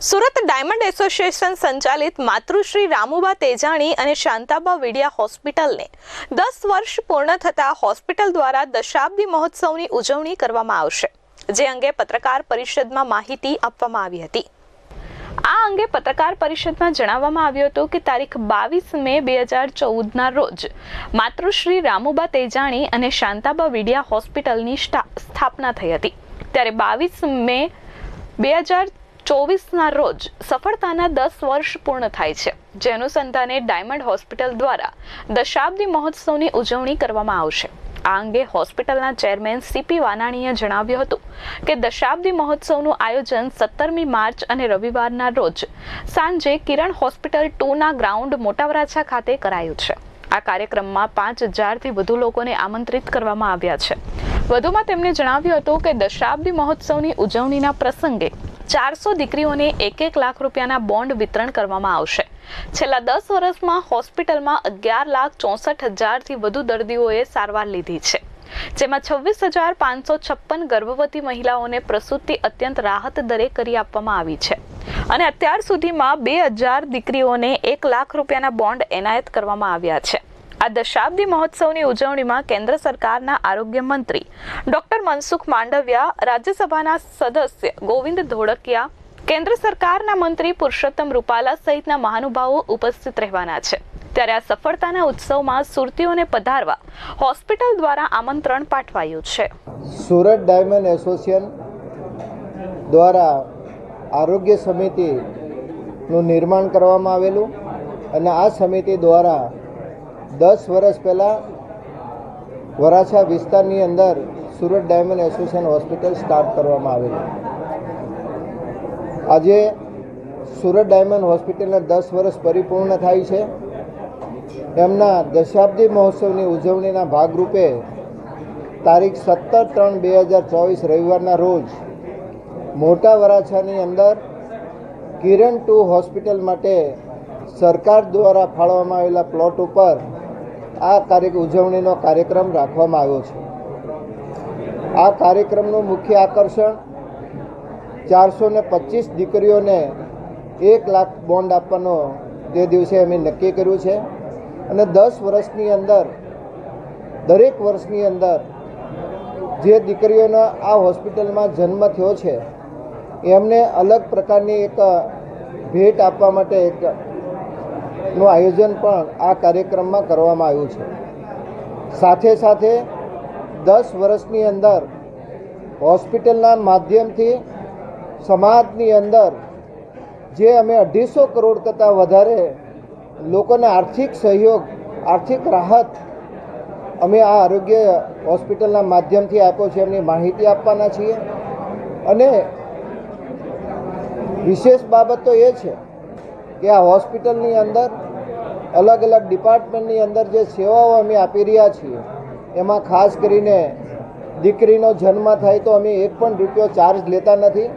Surat diamond association સંચાલિત માતૃશ્રી રામુબા તેજાણી અને શાંતાબા વિડિયા હોસ્પિટલને 10 વર્ષ પૂર્ણ થતા હોસ્પિટલ દ્વારા દશાબ્દી મહોત્સવની ઉજવણી કરવામાં આવશે, જે અંગે પત્રકાર પરિષદમાં માહિતી આપવામાં આવી હતી। આ અંગે પત્રકાર પરિષદમાં જણાવવામાં આવ્યું હતું કે તારીખ 22 મે 2014ના રોજ માતૃશ્રી રામુબા તેજાણી અને શાંતાબા વિડિયા હોસ્પિટલની સ્થાપના થઈ હતી। ત્યારે 22 મે 2024ના રોજ સફળતાના 10 વર્ષ પૂર્ણ થાય છે, જે અનુસંધાને ડાયમંડ હોસ્પિટલ દ્વારા દશાબ્દી મહોત્સવની ઉજવણી કરવામાં આવશે। આ અંગે હોસ્પિટલના ચેરમેન સીપી વાનાણીએ જણાવ્યું હતું કે દશાબ્દી મહોત્સવનું આયોજન 17મી માર્ચ અને રવિવારના રોજ સાંજે કિરણ હોસ્પિટલ 2ના ગ્રાઉન્ડ મોટા વરાછા ખાતે કરાયું છે। આ કાર્યક્રમમાં 5000થી વધુ લોકોને આમંત્રિત કરવામાં આવ્યા છે। વધુમાં તેમણે જણાવ્યું હતું કે દશાબ્દી મહોત્સવની ઉજવણીના પ્રસંગે 400 દીકરીઓને 1 લાખ રૂપિયાના બોન્ડ વિતરણ કરવામાં આવશે। છેલ્લા 10 વર્ષમાં હોસ્પિટલમાં 11,64,000થી વધુ દર્દીઓએ સારવાર લીધી છે, જેમાં 26,556 ગર્ભવતી મહિલાઓને પ્રસૂતિ અત્યંત રાહત દરે કરી આપવામાં આવી છે અને અત્યાર સુધીમાં 2000 દીકરીઓને 1 લાખ રૂપિયાના બોન્ડ એનાયત કરવામાં આવ્યા છે। આ દશાબ્દી મહોત્સવની ઉજવણીમાં કેન્દ્ર સરકારના આરોગ્ય મંત્રી ડોક્ટર મનસુખ માંડવિયા, રાજ્યસભાના સદસ્ય ગોવિંદ ધોળકિયા, કેન્દ્ર સરકારના મંત્રી પુરુષોત્તમ રૂપાલા સહિતના મહાનુભાવો ઉપસ્થિત રહેવાના છે। ત્યારે આ સફળતાના ઉત્સવમાં સુરતીઓને પધારવા હોસ્પિટલ દ્વારા આમંત્રણ પાઠવાયું છે। સુરત ડાયમંડ એસોસિએશન દ્વારા આરોગ્ય સમિતિનું નિર્માણ કરવામાં આવેલું અને આ સમિતિ દ્વારા 10 વર્ષ પહેલાં વરાછા વિસ્તારની અંદર Surat diamond association hospital start કરવામાં આવેલી। આજે સુરત ડાયમંડ હોસ્પિટલના 10 વર્ષ પરિપૂર્ણ થાય છે। એમના દશાબ્દી મહોત્સવની ઉજવણીના ભાગરૂપે તારીખ 17/3/2024 રવિવારના રોજ મોટા વરાછાની અંદર કિરણ 2 હોસ્પિટલ માટે સરકાર દ્વારા ફાળવવામાં આવેલા પ્લોટ ઉપર આ ઉજવણીનો કાર્યક્રમ રાખવામાં આવ્યો છે। આ કાર્યક્રમનું મુખ્ય આકર્ષણ 425 દીકરીઓને 1 લાખ બોન્ડ આપવાનો તે દિવસે અમે નક્કી કર્યું છે અને 10 વર્ષની અંદર દરેક વર્ષની અંદર જે દીકરીઓનો આ હોસ્પિટલમાં જન્મ થયો છે એમને અલગ પ્રકારની એક ભેટ આપવા માટે નું આયોજન પણ આ કાર્યક્રમમાં કરવામાં આવ્યું છે। સાથે સાથે 10 વર્ષની અંદર હોસ્પિટલના માધ્યમથી સમાજની અંદર જે અમે 250 કરોડ કરતાં વધારે લોકોને આર્થિક સહયોગ, આર્થિક રાહત અમે આ આરોગ્ય હોસ્પિટલના માધ્યમથી આપ્યો છે, એમની માહિતી આપવાના છીએ। અને વિશેષ બાબત તો એ છે કે આ હોસ્પિટલની અંદર અલગ અલગ ડિપાર્ટમેન્ટની અંદર જે સેવાઓ અમે આપી રહ્યા છીએ એમાં ખાસ કરીને દીકરીનો જન્મ થાય તો અમે 1 પણ રૂપિયો ચાર્જ લેતા નથી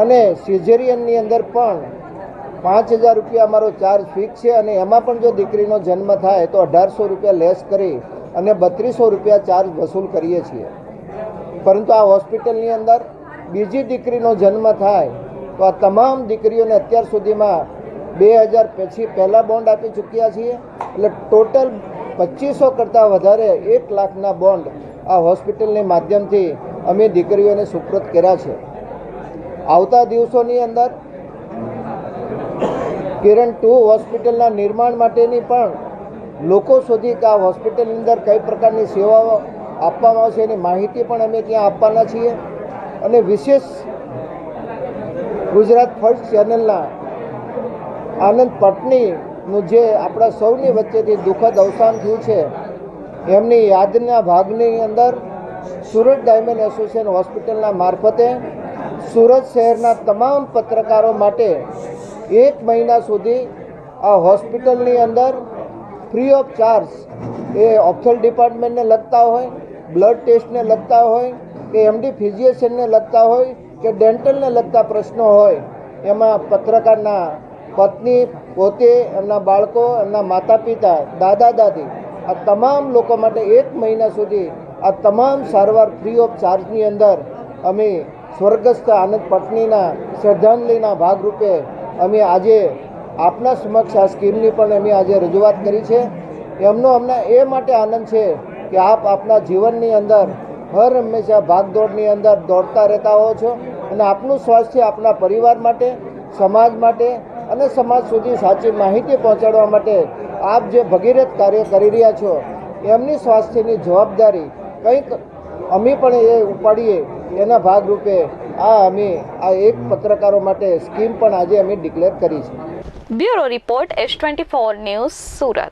અને સિઝેરિયનની અંદર પણ 5000 રૂપિયા અમારો ચાર્જ ફિક્સ છે અને એમાં પણ જો દીકરીનો જન્મ થાય તો 1800 રૂપિયા લેસ કરી અને 3200 રૂપિયા ચાર્જ વસૂલ કરીએ છીએ। પરંતુ આ હોસ્પિટલની અંદર બીજી દીકરીનો જન્મ થાય તો આ તમામ દીકરીઓને અત્યાર સુધીમાં 2000 પછી પહેલાં બોન્ડ આપી ચૂક્યા છીએ, એટલે ટોટલ 2500 કરતાં વધારે 1 લાખના બોન્ડ આ હોસ્પિટલની માધ્યમથી અમે દીકરીઓને સુપ્રત કર્યા છે। આવતા દિવસોની અંદર કિરણ 2 હોસ્પિટલના નિર્માણ માટેની પણ લોકો સુધી કે આ હોસ્પિટલની અંદર કઈ પ્રકારની સેવાઓ આપવામાં આવશે એની માહિતી પણ અમે ત્યાં આપવાના છીએ। અને વિશેષ ગુજરાત ફર્સ્ટ ચેનલના આનંદ પટનીનું જે આપણા સૌની વચ્ચેથી દુઃખદ અવસાન થયું છે એમની યાદના ભાગની અંદર સુરત ડાયમંડ એસોસિએશન હોસ્પિટલના મારફતે સુરત શહેરના તમામ પત્રકારો માટે 1 મહિના સુધી આ હોસ્પિટલની અંદર ફ્રી ઓફ ચાર્જ એ ઓપ્થોલ ડિપાર્ટમેન્ટને લગતા હોય, બ્લડ ટેસ્ટને લગતા હોય કે એમડી ફિઝિશિયનને લગતા હોય કે ડેન્ટલને લગતા પ્રશ્નો હોય, એમાં પત્રકારના પત્ની, પોતે, એમના બાળકો, એમના માતા પિતા, દાદા દાદી આ તમામ લોકો માટે 1 મહિના સુધી આ તમામ સારવાર ફ્રી ઓફ ચાર્જની અંદર અમે સ્વર્ગસ્થ આનંદ પટનીના શ્રદ્ધાંજલિના ભાગરૂપે અમે આજે આપના સમક્ષ આ સ્કીમની પણ અમે આજે રજૂઆત કરી છે. એમનો અમને એ માટે આનંદ છે કે આપ આપના જીવનની અંદર હર હંમેશા ભાગદોડની અંદર દોડતા રહેતા હો છો અને આપનું સ્વાસ્થ્ય આપના પરિવાર માટે, સમાજ માટે અને સમાજ સુધી સાચી માહિતી પહોંચાડવા માટે આપ જે ભગીરથ કાર્ય કરી રહ્યા છો એમની સ્વાસ્થ્યની જવાબદારી કંઈક અમે પણ એ ઉપાડીએ એના ભાગરૂપે અમે એક પત્રકારો માટે સ્કીમ પણ આજે અમે ડિક્લેર કરી છે. Bureau report S24 news Surat.